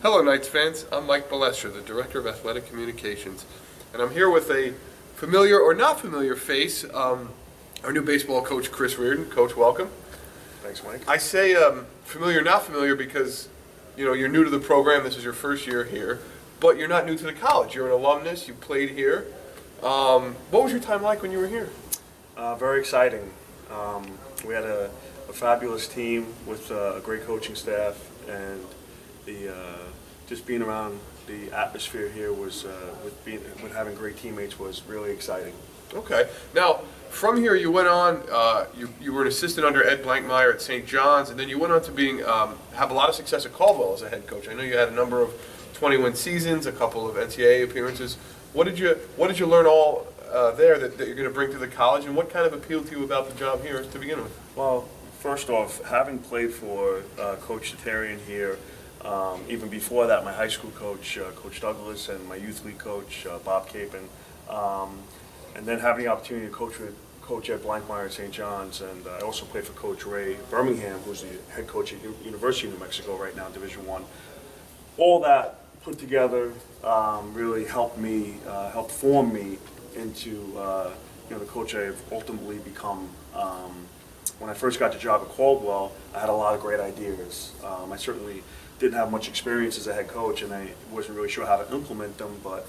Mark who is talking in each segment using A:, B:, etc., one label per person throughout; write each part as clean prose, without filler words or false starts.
A: Hello, Knights fans. I'm Mike Balestra, the Director of Athletic Communications, and I'm here with a familiar or not familiar face, our new baseball coach, Chris Reardon. Coach, welcome.
B: Thanks, Mike.
A: I say familiar, not familiar because, you're new to the program. This is your first year here, but you're not new to the college. You're an alumnus. You played here. What was your time like when you were here?
B: Very exciting. We had a fabulous team with a great coaching staff, and just being around the atmosphere here was with having great teammates was really exciting.
A: Okay. Now, from here, you went on. You were an assistant under Ed Blankmeyer at St. John's, and then you went on to have a lot of success at Caldwell as a head coach. I know you had a number of 20-win seasons, a couple of NCAA appearances. What did you learn all there that you're going to bring to the college, and what kind of appealed to you about the job here to begin with?
B: Well, first off, having played for Coach Tatarian here, even before that, my high school coach, Coach Douglas, and my youth league coach, Bob Capon, and then having the opportunity to coach with Coach Ed Blankmeyer at St. John's, and I also played for Coach Ray Birmingham, who's the head coach at University of New Mexico right now, Division I. All that put together really helped form me into the coach I've ultimately become. When I first got the job at Caldwell, I had a lot of great ideas. I certainly didn't have much experience as a head coach, and I wasn't really sure how to implement them, but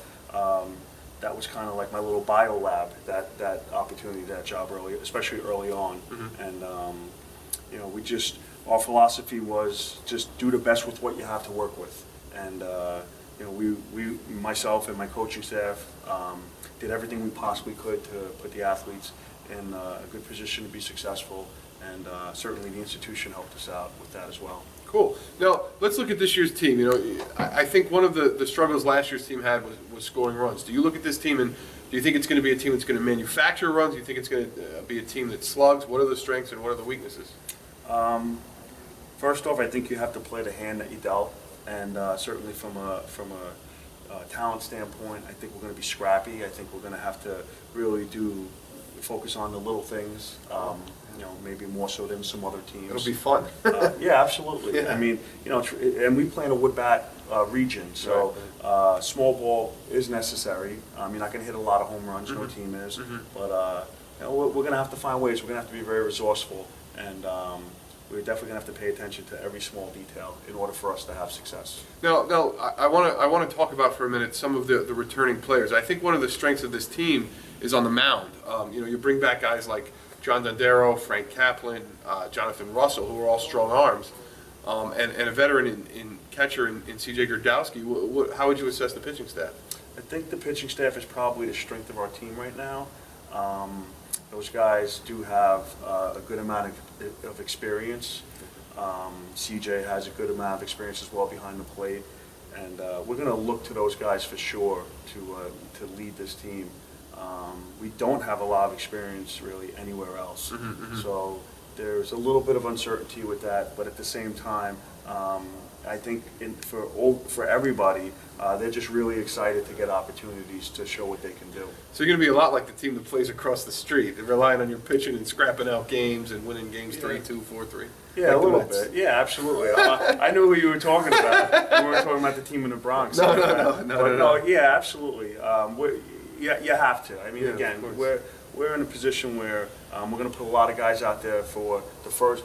B: that was kind of like my little bio lab, that opportunity, that job especially early on. Mm-hmm. And our philosophy was just do the best with what you have to work with. And myself and my coaching staff did everything we possibly could to put the athletes in a good position to be successful, and certainly the institution helped us out with that as well.
A: Cool. Now, let's look at this year's team. I think one of the struggles last year's team had was scoring runs. Do you look at this team and do you think it's going to be a team that's going to manufacture runs? Do you think it's going to be a team that slugs? What are the strengths and what are the weaknesses?
B: First off, I think you have to play the hand that you dealt, and certainly from a talent standpoint, I think we're going to be scrappy. I think we're going to have to really focus on the little things. Maybe more so than some other teams.
A: It'll be fun.
B: Yeah, absolutely.
A: Yeah.
B: I mean, and we play in a wood-bat region, so
A: Right.
B: Small ball is necessary. You're not going to hit a lot of home runs,
A: Mm-hmm.
B: no team is,
A: Mm-hmm.
B: but we're going to have to find ways. We're going to have to be very resourceful, and we're definitely going to have to pay attention to every small detail in order for us to have success.
A: Now, I want to talk about for a minute some of the returning players. I think one of the strengths of this team is on the mound. You bring back guys like John Dondero, Frank Kaplan, Jonathan Russell, who are all strong arms, and a veteran in catcher in C.J. Gerdowski. How would you assess the pitching staff?
B: I think the pitching staff is probably the strength of our team right now. Those guys do have a good amount of experience. CJ has a good amount of experience as well behind the plate, and we're going to look to those guys for sure to lead this team. We don't have a lot of experience really anywhere else,
A: Mm-hmm, mm-hmm.
B: so there's a little bit of uncertainty with that. But at the same time, I think for everybody, they're just really excited to get opportunities to show what they can do.
A: So you're going to be a lot like the team that plays across the street, relying on your pitching and scrapping out games and winning games 3-2, 4-3.
B: Yeah, a little bit. Yeah, absolutely. I knew who you were talking about. We weren't talking about the team in the Bronx.
A: No.
B: Yeah, absolutely. You have to. I mean,
A: Yeah,
B: again,
A: of course.
B: we're in a position where we're going to put a lot of guys out there for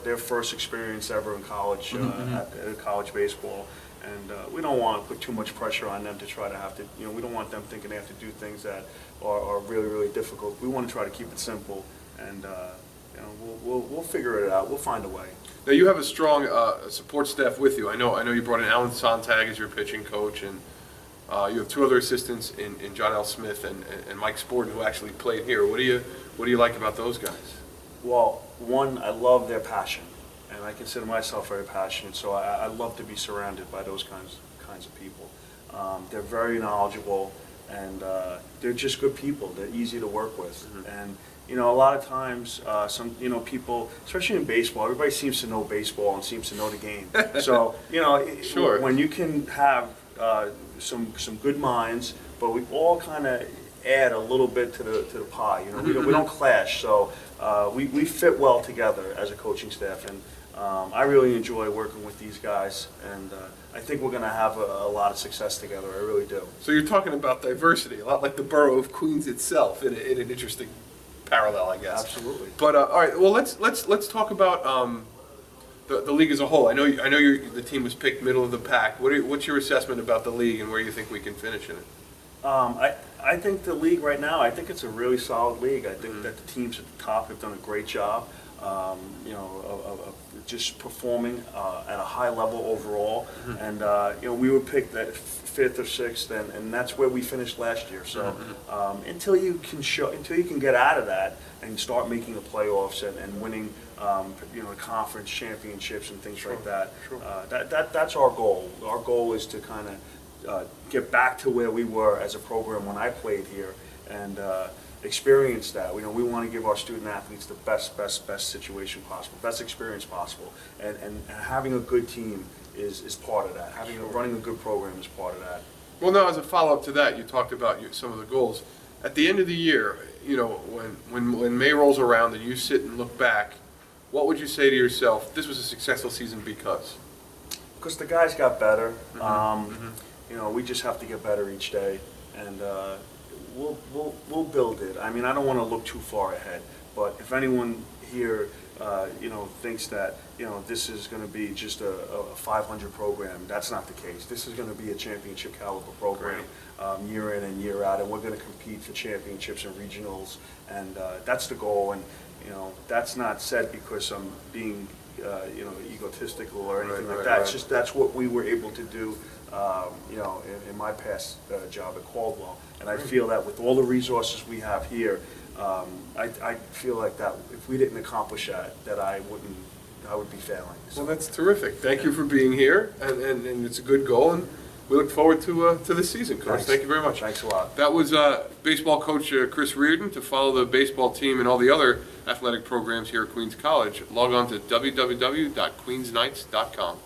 B: their first experience ever in college, at college baseball. And we don't want to put too much pressure on them to try to have to, we don't want them thinking they have to do things that are really, really difficult. We want to try to keep it simple, and we'll figure it out. We'll find a way.
A: Now you have a strong support staff with you. I know you brought in Alan Sontag as your pitching coach, and you have two other assistants in John L. Smith and Mike Sporton, who actually played here. What do you like about those guys?
B: Well, one, I love their passion, and I consider myself very passionate, so I love to be surrounded by those kinds of people. They're very knowledgeable, and they're just good people. They're easy to work with. Mm-hmm. And a lot of times, some people, especially in baseball, everybody seems to know baseball and seems to know the game. So
A: Sure.
B: When you can have some good minds, but we all kind of add a little bit to the pie. We don't clash, so we fit well together as a coaching staff, and I really enjoy working with these guys, and I think we're going to have a lot of success together. I really do.
A: So you're talking about diversity, a lot like the borough of Queens itself, in an interesting parallel, I guess.
B: Absolutely.
A: But all right, well let's talk about the league as a whole. I know the team was picked middle of the pack. What's your assessment about the league and where you think we can finish in it?
B: I think the league right now, I think it's a really solid league. I think that the teams at the top have done a great job, of just performing at a high level overall. And, we were picked at 5th or 6th, and that's where we finished last year. So until you can get out of that and start making the playoffs and winning, conference championships and things like that, that's our goal. Our goal is to kind of get back to where we were as a program when I played here and experience that. We want to give our student athletes the best situation possible, best experience possible, and having a good team is part of that. Running a good program is part of that.
A: Well, now as a follow-up to that, you talked about some of the goals. At the end of the year, when May rolls around and you sit and look back, what would you say to yourself, this was a successful season because?
B: Because the guys got better. We just have to get better each day, and we'll build it. I mean, I don't want to look too far ahead, but if anyone here, thinks that this is going to be just a 500 program, that's not the case. This is going to be a championship caliber program, year in and year out, and we're going to compete for championships and regionals, and that's the goal. And that's not said because I'm being egotistical or anything like that. It's just that's what we were able to do. In my past job at Caldwell, and I feel that with all the resources we have here, I feel like that if we didn't accomplish that I would be failing. So.
A: Well, that's terrific. Thank you for being here, and it's a good goal, and we look forward to this season, Coach.
B: Thanks.
A: Thank you very much.
B: Thanks a lot.
A: That was baseball coach Chris Reardon. To follow the baseball team and all the other athletic programs here at Queens College, log on to www.queensknights.com.